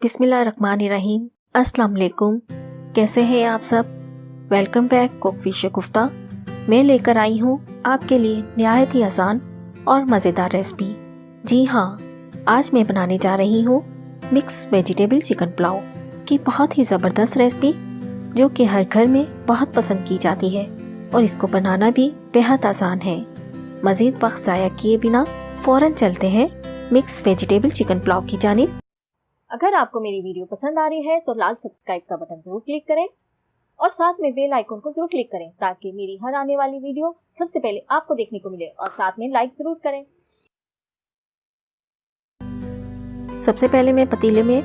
बिस्मिल्लाहिर्रहमानिर्रहीम। अस्सलाम वालेकुम। कैसे हैं आप सब? वेलकम बैक कुक विद शगुफ्ता। मैं लेकर आई हूँ आपके लिए निहायत ही आसान और मज़ेदार रेसिपी। जी हाँ, आज मैं बनाने जा रही हूँ मिक्स वेजिटेबल चिकन पुलाव की बहुत ही ज़बरदस्त रेसिपी, जो कि हर घर में बहुत पसंद की जाती है और इसको बनाना भी बेहद आसान है। मज़ीद वक्त ज़ाया किए बिना फ़ौरन चलते हैं मिक्स वेजिटेबल चिकन पुलाव की जानिब। अगर आपको मेरी वीडियो पसंद आ रही है तो लाल सब्सक्राइब का बटन जरूर क्लिक करें और साथ में बेल आइकन को जरूर क्लिक करें ताकि मेरी हर आने वाली वीडियो सबसे पहले आपको देखने को मिले, और साथ में लाइक जरूर करें। सबसे पहले मैं पतीले में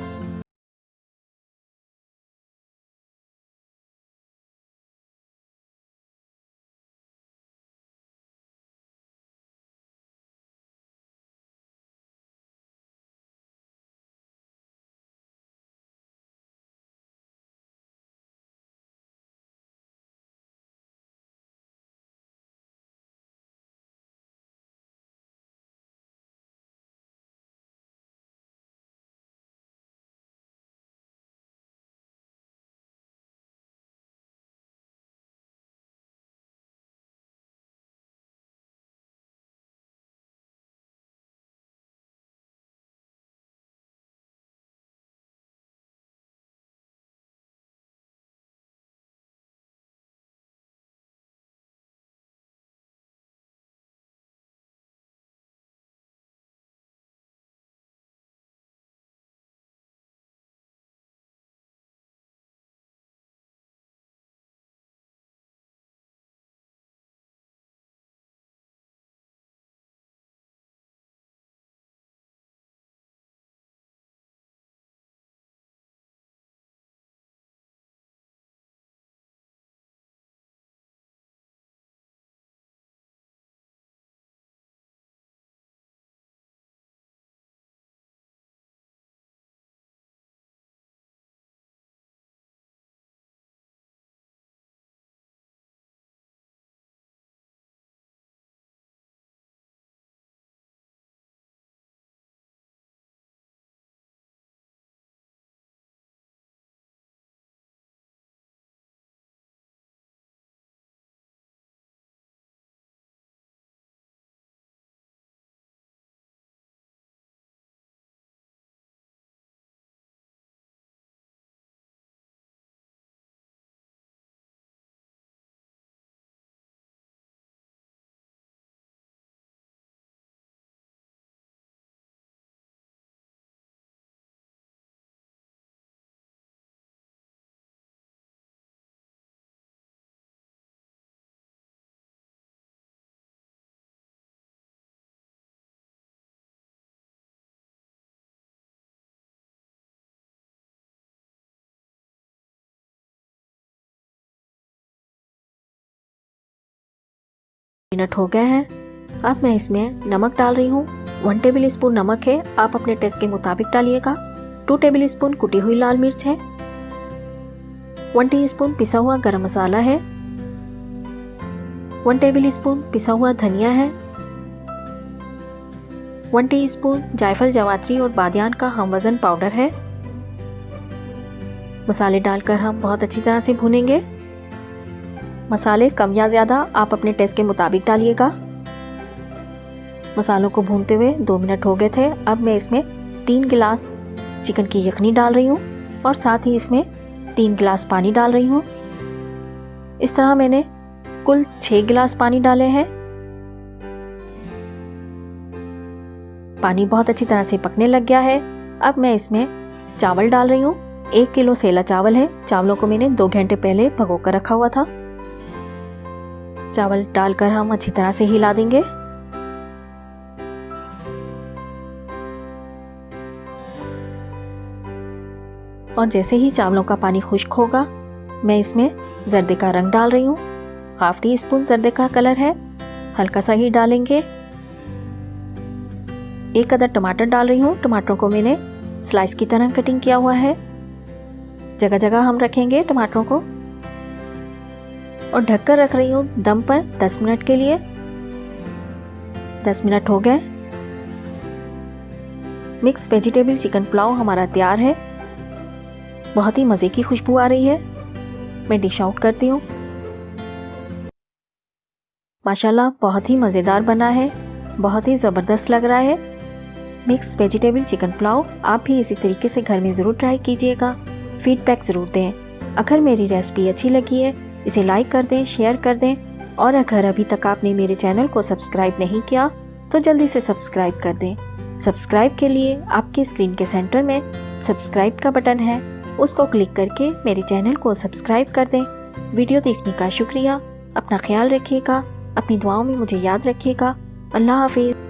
मिनट हो गए हैं। अब मैं इसमें नमक डाल रही हूँ। 1 टेबल स्पून नमक है, आप अपने टेस्ट के मुताबिक डालिएगा। 2 टेबल स्पून कुटी हुई लाल मिर्च है। 1 टीस्पून पिसा हुआ गरम मसाला है। 1 टेबल स्पून पिसा हुआ धनिया है। 1 टीस्पून जायफल, जवात्री और बादियान का हम वज़न पाउडर है। मसाले डालकर हम बहुत अच्छी तरह से भूनेंगे। मसाले कम या ज़्यादा आप अपने टेस्ट के मुताबिक डालिएगा। मसालों को भूनते हुए 2 मिनट हो गए थे। अब मैं इसमें 3 गिलास चिकन की यखनी डाल रही हूँ और साथ ही इसमें 3 गिलास पानी डाल रही हूँ। इस तरह मैंने कुल 6 गिलास पानी डाले हैं। पानी बहुत अच्छी तरह से पकने लग गया है। अब मैं इसमें चावल डाल रही हूँ। 1 किलो सेला चावल है। चावलों को मैंने 2 घंटे पहले भिगो कर रखा हुआ था। चावल डालकर हम अच्छी तरह से हिला देंगे। और जैसे ही चावलों का पानी खुश्क होगा, मैं इसमें जर्दे का रंग डाल रही हूँ। 1/2 टीस्पून जर्दे का कलर है, हल्का सा ही डालेंगे। 1 अदद टमाटर डाल रही हूँ। टमाटरों को मैंने स्लाइस की तरह कटिंग किया हुआ है। जगह जगह हम रखेंगे टमाटरों को और ढककर रख रही हूँ दम पर 10 मिनट के लिए। 10 मिनट हो गए। मिक्स वेजिटेबल चिकन पुलाव हमारा तैयार है। बहुत ही मज़े की खुशबू आ रही है। मैं डिश आउट करती हूँ। माशाल्लाह बहुत ही मज़ेदार बना है, बहुत ही ज़बरदस्त लग रहा है। मिक्स वेजिटेबल चिकन पुलाव आप भी इसी तरीके से घर में ज़रूर ट्राई कीजिएगा। फीडबैक ज़रूर दें। अगर मेरी रेसिपी अच्छी लगी है इसे लाइक कर दें, शेयर कर दें, और अगर अभी तक आपने मेरे चैनल को सब्सक्राइब नहीं किया तो जल्दी से सब्सक्राइब कर दें। सब्सक्राइब के लिए आपके स्क्रीन के सेंटर में सब्सक्राइब का बटन है, उसको क्लिक करके मेरे चैनल को सब्सक्राइब कर दें। वीडियो देखने का शुक्रिया। अपना ख्याल रखिएगा, अपनी दुआओं में मुझे याद रखिएगा। अल्लाह हाफिज़।